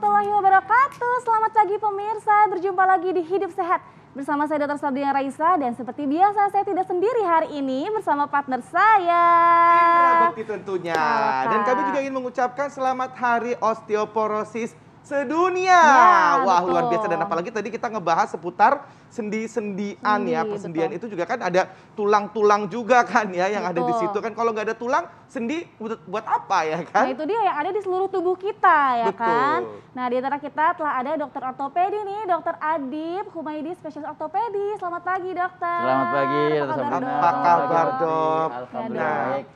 warahmatullahi wabarakatuh. Selamat pagi pemirsa, berjumpa lagi di Hidup Sehat. Bersama saya Dr. Sardiana Raisa dan seperti biasa saya tidak sendiri hari ini bersama partner saya. Indra Bekti tentunya. Dan kami juga ingin mengucapkan selamat hari osteoporosis sedunia. Ya, Wah, betul. luar biasa. Dan apalagi tadi kita ngebahas seputar sendi-sendian ya. Persendian betul. itu juga kan ada tulang-tulang juga kan ya yang ada di Betul. situ kan. Kalau nggak ada tulang, sendi buat apa ya kan? Nah itu dia yang ada di seluruh tubuh kita ya Betul. kan. Nah di antara kita telah ada dokter ortopedi nih, dokter Adib Humaydi, spesialis ortopedi. Selamat pagi dokter. Selamat pagi, Apa kabar, Sabrina. Dok? Apa kabar, Dok? Alhamdulillah Nah, baik.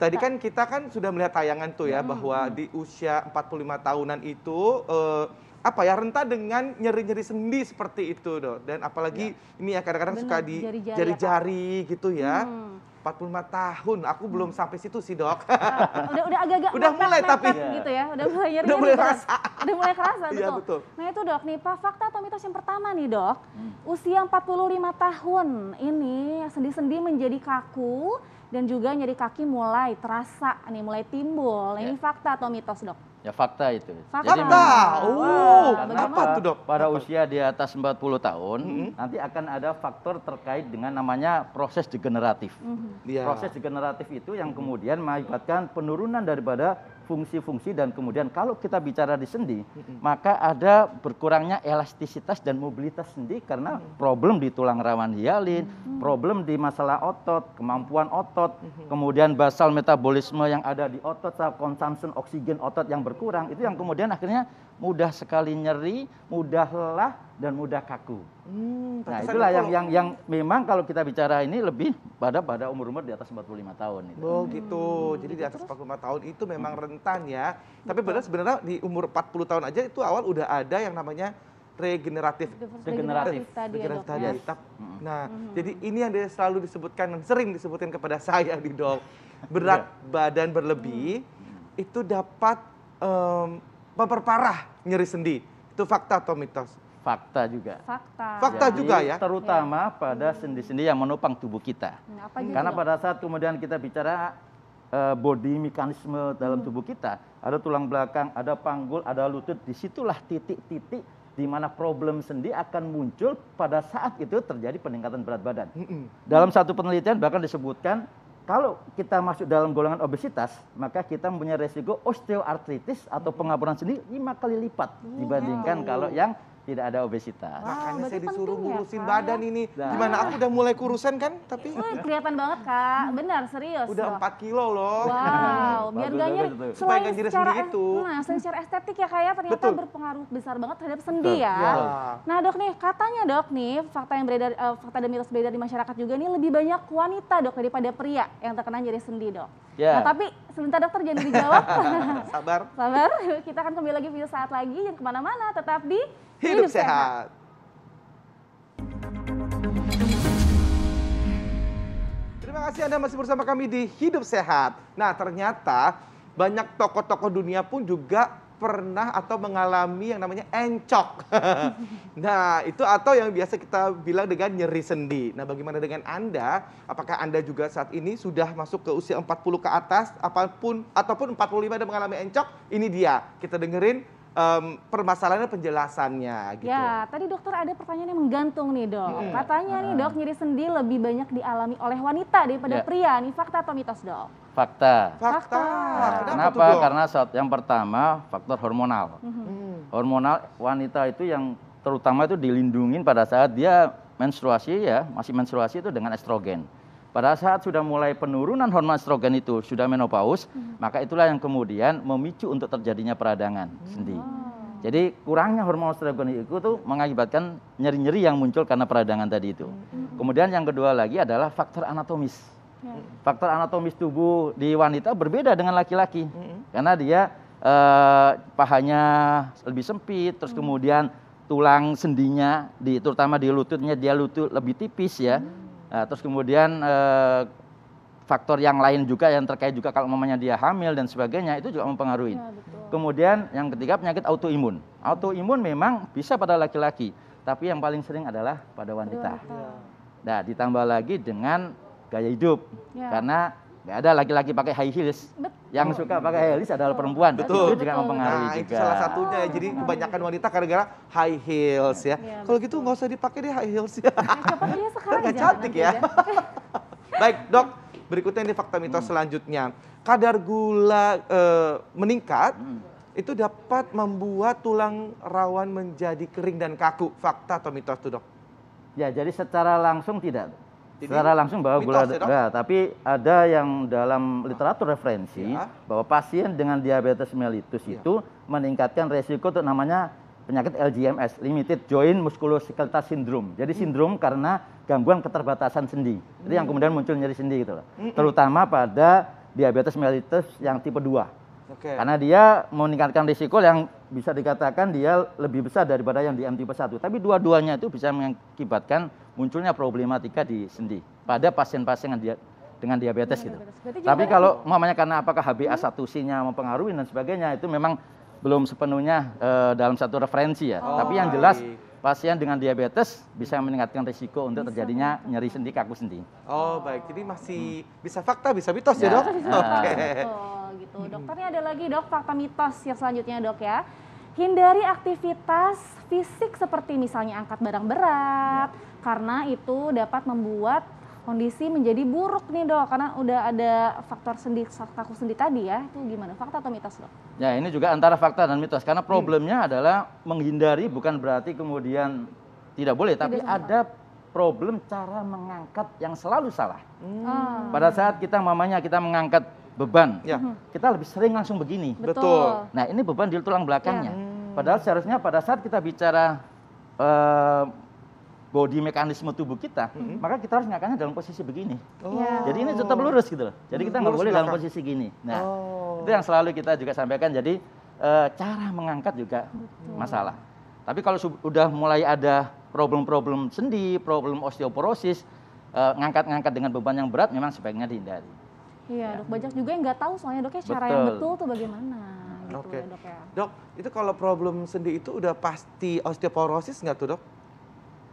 Tadi kan kita kan sudah melihat tayangan tuh ya bahwa di usia 45 tahunan itu apa ya rentan dengan nyeri-nyeri sendi seperti itu, Dok. Dan apalagi ini ya kadang-kadang Bener, suka di jari-jari ya, jari-jari gitu ya. 45 tahun, aku belum sampai situ sih, Dok. Udah agak-agak Udah mulai mepet-mepet tapi. gitu ya. Udah mulai nyeri. Udah mulai kerasa. Udah mulai kerasa, betul. Iya, betul. Nah itu dok nih, Pak, fakta atau mitos yang pertama nih dok. Usia 45 tahun ini sendi-sendi menjadi kaku dan juga nyeri kaki mulai terasa nih, mulai timbul. Nah, ini fakta atau mitos dok? Ya fakta itu. Fakta. Jadi Fakta. Bagaimana? Apa tuh, Dok? pada usia di atas 40 tahun, nanti akan ada faktor terkait dengan namanya proses degeneratif. Iya. Proses degeneratif itu yang kemudian mengakibatkan penurunan daripada fungsi-fungsi dan kemudian kalau kita bicara di sendi, maka ada berkurangnya elastisitas dan mobilitas sendi karena problem di tulang rawan hialin, problem di masalah otot, kemampuan otot, kemudian basal metabolisme yang ada di otot, consumption oksigen otot yang berkurang, itu yang kemudian akhirnya mudah sekali nyeri, mudah lelah, dan mudah kaku. Nah itulah yang memang kalau kita bicara ini lebih pada umur-umur di atas 45 tahun. Itu. Oh gitu, jadi di atas 45 tahun itu memang rentan ya. Tapi benar sebenarnya di umur 40 tahun aja itu awal udah ada yang namanya regeneratif. Degeneratif tadi ya dok. Tadi. Ya. Nah, jadi ini yang selalu disebutkan, sering disebutkan kepada saya di dok. Berat badan berlebih itu dapat memperparah nyeri sendi. Itu fakta atau mitos? Fakta juga. Fakta Jadi, juga ya? Terutama pada sendi-sendi yang menopang tubuh kita. Nah, apa gitu, Karena dok? pada saat kemudian kita bicara body mekanisme dalam tubuh kita, ada tulang belakang, ada panggul, ada lutut, disitulah titik-titik di mana problem sendi akan muncul pada saat itu terjadi peningkatan berat badan. Dalam satu penelitian bahkan disebutkan, kalau kita masuk dalam golongan obesitas, maka kita mempunyai resiko osteoartritis atau pengapuran sendi 5 kali lipat dibandingkan kalau yang tidak ada obesitas. Makanya berarti saya disuruh penting ya, ngurusin Kak? badan ini. Nah. Gimana aku udah mulai kurusan kan? Tapi Kelihatan banget kak, benar serius. udah dok. 4 kilo loh. Wow, biar Bagus, gak nyeri. bagus, betul. Supaya nggak nyeri sendi itu. Nah, selain secara estetik ya kayak ternyata Betul. berpengaruh besar banget terhadap sendi Betul. ya. Ya. Nah dok nih, katanya dok nih, fakta yang beredar, fakta dan mitos beredar di masyarakat juga nih lebih banyak wanita dok daripada pria yang terkena nyeri sendi dok. Ya. Nah tapi sebentar dokter jangan dijawab. Sabar. Sabar, kita akan kembali lagi video saat lagi, jangan kemana-mana, tetap di Hidup sehat. Terima kasih Anda masih bersama kami di Hidup Sehat. Nah, ternyata banyak tokoh-tokoh dunia pun juga pernah atau mengalami yang namanya encok. Nah, itu atau yang biasa kita bilang dengan nyeri sendi. Nah, bagaimana dengan Anda? Apakah Anda juga saat ini sudah masuk ke usia 40 ke atas ataupun 45 dan mengalami encok? Ini dia. Kita dengerin permasalahannya, penjelasannya gitu. Ya, tadi dokter ada pertanyaan yang menggantung nih dok. Katanya nih dok, nyeri sendi lebih banyak dialami oleh wanita daripada Ya. pria. Nih fakta atau mitos dok? Fakta. Fakta. Kenapa? tuh, Dok? Karena yang pertama faktor hormonal. Hormonal wanita itu yang terutama itu dilindungin pada saat dia menstruasi ya, masih menstruasi itu dengan estrogen. Pada saat sudah mulai penurunan hormon estrogen itu, sudah menopause, maka itulah yang kemudian memicu untuk terjadinya peradangan sendi. Jadi kurangnya hormon estrogen itu tuh mengakibatkan nyeri-nyeri yang muncul karena peradangan tadi itu. Kemudian yang kedua lagi adalah faktor anatomis. Faktor anatomis tubuh di wanita berbeda dengan laki-laki. Karena dia pahanya lebih sempit, terus kemudian tulang sendinya, terutama di lututnya, dia lutut lebih tipis ya. Terus kemudian faktor yang lain juga yang terkait juga kalau mamanya dia hamil dan sebagainya itu juga mempengaruhi. Ya, betul. Kemudian yang ketiga penyakit autoimun. Autoimun memang bisa pada laki-laki, tapi yang paling sering adalah pada wanita. Nah, ditambah lagi dengan gaya hidup. Ya. Karena Nggak ada laki-laki pakai high heels. Yang suka pakai high heels adalah perempuan. Betul. Itu juga mempengaruhi Nah, juga. itu salah satunya ya. Jadi kebanyakan wanita gara-gara high heels ya. Iya, Kalau gitu nggak usah dipakai deh high heels ya. Cepat dia sekarang Nggak jangan cantik nanti ya. Baik dok, berikutnya ini fakta mitos selanjutnya. Kadar gula meningkat itu dapat membuat tulang rawan menjadi kering dan kaku. Fakta atau mitos tuh dok? Ya, jadi secara langsung tidak. Jadi, Secara langsung bahwa gula mitos ya, Dok? enggak, tapi ada yang dalam literatur referensi Ya. bahwa pasien dengan diabetes mellitus Ya. itu meningkatkan resiko untuk namanya penyakit LGMS, Limited Joint Musculoskeletal Syndrome. Jadi sindrom karena gangguan keterbatasan sendi. Itu yang kemudian muncul nyeri sendi gitu loh. Terutama pada diabetes mellitus yang tipe 2. Oke. Karena dia meningkatkan risiko yang bisa dikatakan dia lebih besar daripada yang di M tipe 1. Tapi dua-duanya itu bisa mengakibatkan munculnya problematika di sendi pada pasien-pasien dengan diabetes gitu. Berarti Tapi jawabannya kalau umpamanya karena apakah HbA1c-nya mempengaruhi dan sebagainya itu memang belum sepenuhnya dalam satu referensi ya. Tapi yang jelas baik. pasien dengan diabetes bisa meningkatkan risiko untuk terjadinya nyeri sendi, kaku sendi. Oh baik, jadi masih bisa fakta, bisa mitos ya, Ya. dok? Bisa Oke. Betul gitu. Dokter ini ada lagi dok fakta mitos yang selanjutnya dok ya. Hindari aktivitas fisik seperti misalnya angkat barang berat karena itu dapat membuat kondisi menjadi buruk nih dok karena udah ada faktor sendi kaku sendi tadi ya. Itu gimana? Fakta atau mitos dok? Ya, ini juga antara fakta dan mitos karena problemnya adalah menghindari bukan berarti kemudian tidak boleh, tapi sama. ada problem cara mengangkat yang selalu salah. Ah, Pada saat kita kita mengangkat beban, Ya. kita lebih sering langsung begini. Betul. Nah, ini beban di tulang belakangnya. Ya. Padahal seharusnya pada saat kita bicara body mekanisme tubuh kita, maka kita harus ngangkatnya dalam posisi begini. Iya. Jadi ini tetap lurus gitu loh. Jadi kita nggak Lurus boleh dalam belakang. posisi gini. Nah, Oh. itu yang selalu kita juga sampaikan. Jadi cara mengangkat juga masalah. Tapi kalau udah mulai ada problem-problem sendi, problem osteoporosis, ngangkat-ngangkat dengan beban yang berat memang sebaiknya dihindari. Iya dok, banyak juga yang nggak tahu soalnya dok ya cara yang Betul. betul tuh bagaimana gitu Oke. ya dok ya. Dok, itu kalau problem sendi itu udah pasti osteoporosis nggak tuh dok?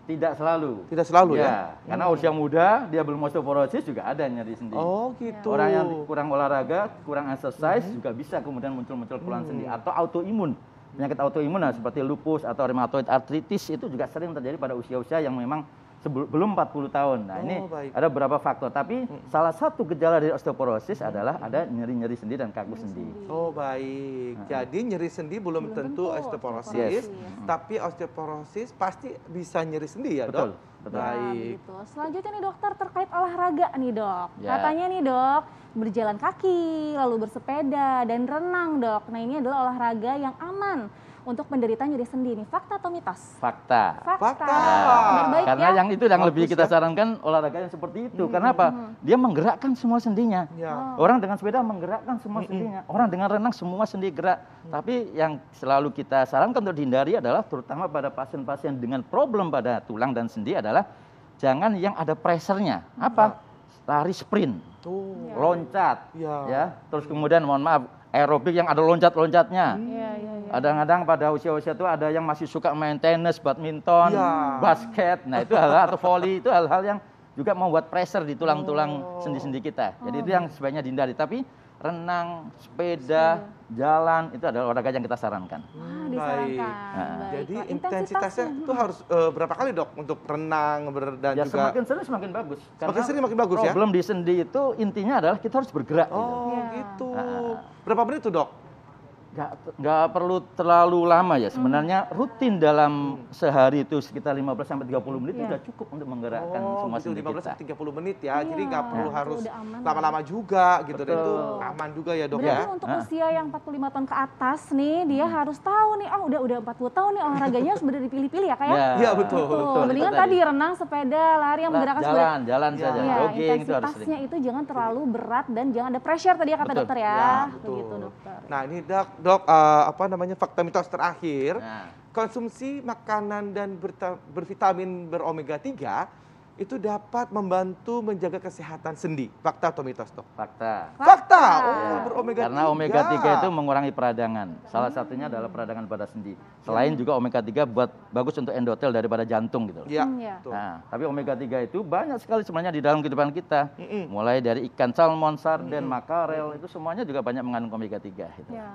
Tidak selalu. Tidak selalu ya? Karena usia muda, dia belum osteoporosis juga ada nyeri sendi. Oh gitu. Orang yang kurang olahraga, kurang exercise juga bisa kemudian muncul-muncul keluhan sendi atau autoimun. Penyakit autoimun seperti lupus atau rheumatoid arthritis itu juga sering terjadi pada usia-usia yang memang belum 40 tahun. Nah, ini baik. ada beberapa faktor, tapi salah satu gejala dari osteoporosis adalah ada nyeri-nyeri sendi dan kaku sendi. Oh baik. Jadi nyeri sendi belum tentu osteoporosis, Yes. tapi osteoporosis pasti bisa nyeri sendi ya Betul, dok? betul. Nah, Baik. gitu. Selanjutnya nih dokter terkait olahraga nih dok. Ya. Katanya nih dok berjalan kaki, lalu bersepeda dan renang dok. Nah ini adalah olahraga yang aman untuk penderita nyeri sendi nih. Fakta atau mitos? Fakta. Fakta. Kabar baik Karena ya. yang itu yang Bagus lebih kita ya. sarankan olahraga yang seperti itu. Karena apa? Dia menggerakkan semua sendinya. Ya. Orang dengan sepeda menggerakkan semua sendinya. Orang dengan renang semua sendi gerak. Tapi yang selalu kita sarankan untuk dihindari adalah terutama pada pasien-pasien dengan problem pada tulang dan sendi adalah jangan yang ada pressure-nya. Apa? Lari sprint, Tuh. loncat, Ya. ya. Terus kemudian mohon maaf, aerobik yang ada loncat-loncatnya. Iya, iya, iya. Kadang-kadang pada usia-usia itu ada yang masih suka main tenis, badminton, Iya. basket. Nah itu hal-hal atau volley itu hal-hal yang juga membuat pressure di tulang-tulang sendi-sendi kita. Jadi itu yang sebaiknya dihindari. Tapi renang, sepeda, jalan itu adalah olahraga yang kita sarankan. Wah, disarankan. Nah. Baik. Jadi Kalau intensitasnya itu harus berapa kali dok untuk renang dan Ya juga semakin sering semakin bagus. Semakin sering makin bagus ya? Problem di sendi itu intinya adalah kita harus bergerak. Gitu. Oh Iya. gitu. Ah. Berapa menit tuh dok? Nggak perlu terlalu lama ya. Sebenarnya rutin dalam sehari itu sekitar 15 sampai 30 menit itu Iya. udah cukup untuk menggerakkan semua gitu, sendi 15 kita. sampai 30 menit ya. Iya, Jadi nggak perlu itu harus udah aman lama-lama juga gitu. Dan itu Betul. aman juga ya dok Berarti ya. untuk usia yang 45 tahun ke atas nih, dia harus tahu nih, oh udah 40 tahun nih olahraganya harus benar dipilih-pilih ya kak ya? Iya, betul. Betul. Mendingan itu tadi renang, sepeda, lari yang menggerakkan jalan Iya. saja. Ya, Jogging itu harus intensitasnya sering. itu jangan terlalu berat dan jangan ada pressure tadi ya kata Betul. dokter ya. Ya, betul. Begitu dokter. Nah ini dok apa namanya fakta mitos terakhir. Nah, Konsumsi makanan dan bervitamin beromega 3 itu dapat membantu menjaga kesehatan sendi. Fakta atau mitos, Dok? Fakta. Fakta. Oh, Ya, beromega 3. karena omega 3 itu mengurangi peradangan. Salah satunya adalah peradangan pada sendi. Selain juga omega 3 buat bagus untuk endotel daripada jantung gitu. Iya. Iya. Betul. Nah, tapi omega 3 itu banyak sekali sebenarnya di dalam kehidupan kita. Mm-mm. Mulai dari ikan salmon, sarden, makarel, itu semuanya juga banyak mengandung omega 3 gitu. Ya.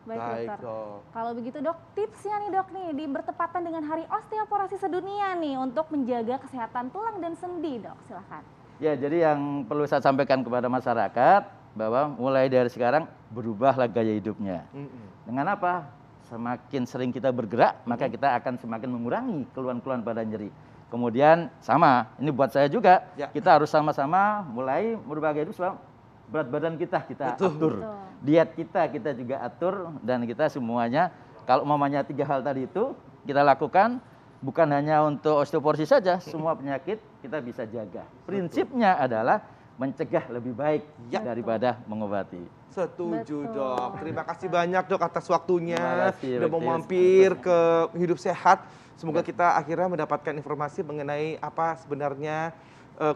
Baik, Baik, dokter. Dok. Kalau begitu dok, tipsnya nih dok nih, di bertepatan dengan hari osteoporosis sedunia nih untuk menjaga kesehatan tulang dan sendi dok, silahkan. Ya, jadi yang perlu saya sampaikan kepada masyarakat bahwa mulai dari sekarang berubahlah gaya hidupnya. Mm-mm. Dengan apa? Semakin sering kita bergerak, maka kita akan semakin mengurangi keluhan-keluhan pada nyeri. Kemudian sama, ini buat saya juga, Ya. kita harus sama-sama mulai merubah gaya hidup sebab berat badan kita Betul. atur. Betul. Diet kita juga atur, dan kita semuanya kalau mamanya 3 hal tadi itu kita lakukan, bukan hanya untuk osteoporosis saja, semua penyakit kita bisa jaga. Prinsipnya adalah mencegah lebih baik Ya. daripada mengobati. Setuju, Betul. Dok. Terima kasih banyak, Dok, atas waktunya. Terima kasih, Udah mau Bekti. mampir ke Hidup Sehat. Semoga kita akhirnya mendapatkan informasi mengenai apa sebenarnya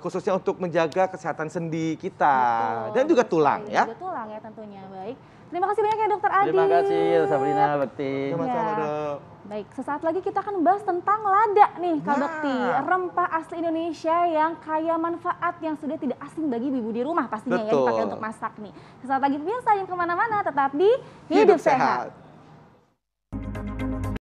khususnya untuk menjaga kesehatan sendi kita Betul, dan juga betul tulang sekali. ya. Juga tulang ya tentunya. Baik. Terima kasih banyak ya dokter Adi. Terima kasih Sabrina, Bekti. Sama-sama, Ya. Dok. Baik, sesaat lagi kita akan bahas tentang lada nih Kak Nah. Bekti. Rempah asli Indonesia yang kaya manfaat yang sudah tidak asing bagi ibu di rumah pastinya ya Betul. dipakai untuk masak nih. Sesaat lagi pemirsa yang kemana-mana tetap di Hidup Hidup Sehat. Sehat.